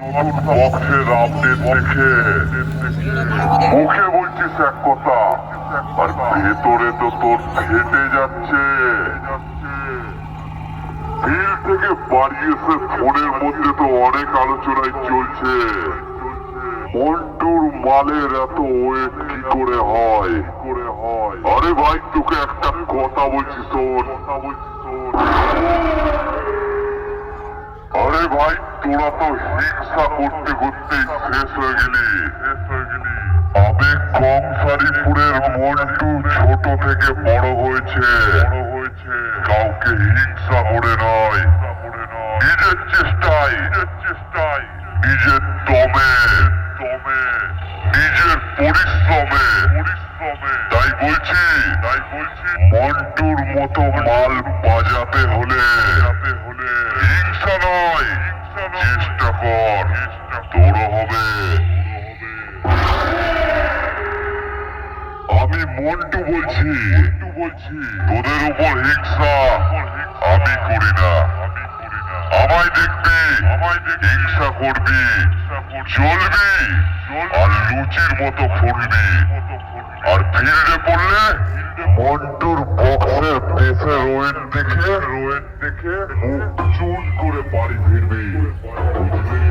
বক্সের আপডেট দেখে মুখে বলছিস এক কথা আর ভেতরে তো তোর ফেটে যাচ্ছে। ফিল্ড থেকে বাড়ি এসে ফোনের মধ্যে তো অনেক আলোচনায় চলছে মন্টুর মালের এত ওয়েট কি করে হয়। আরে ভাই তোকে একটা কথা বলছি শোন। আরে ভাই তোরা তো হিংসা করতে করতে শেষ হয়ে গেলি। আবেগ কম সারিপুরের মন্টু ছোট থেকে বড় হয়েছে কাউকে হিংসা করে নয়, নিজের চেষ্টায় নিজের দমে নিজের পরিশ্রমে। তাই বলছি মন্টুর মতো মাল বাজাতে হলে হিংসা নয়, চেষ্টা কর, তোরও হবে। আমি মন্টু বলছি, তোদের উপর হিংসা আমি করি না। আমায় দেখবি, হিংসা করবি, চলবি আর লুচির মতো ফুলবি। আর ফিল্ডে পড়লে মন্টুর বক্সের পেসের ওয়েট দেখে মুখ চুন করে বাড়ি ফিরবি, বুঝলি?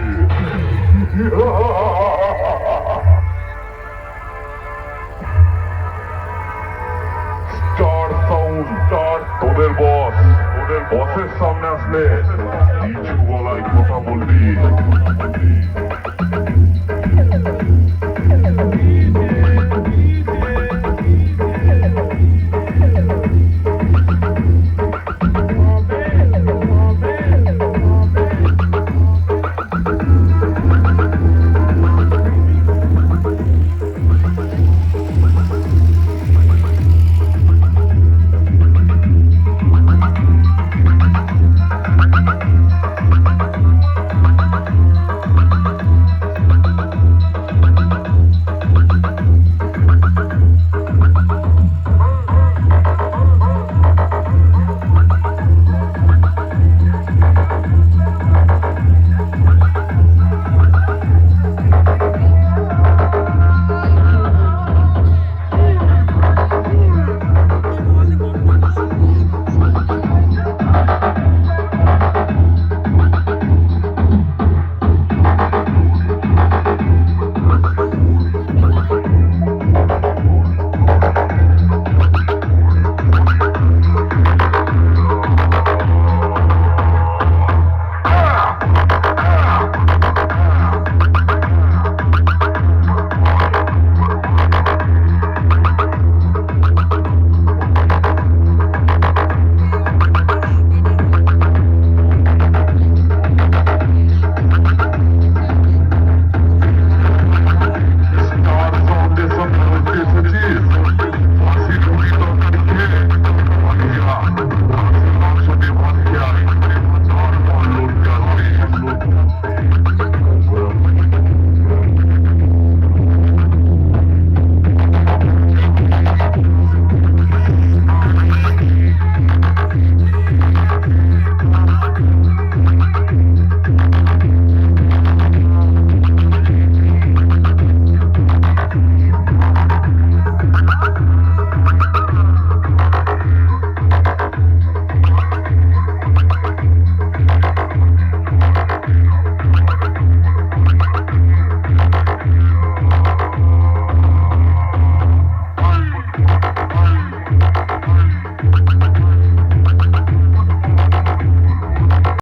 স্টার সাউন্ড, তোদের বসের সামনে আসলে কিছু বলার কথা বলবি।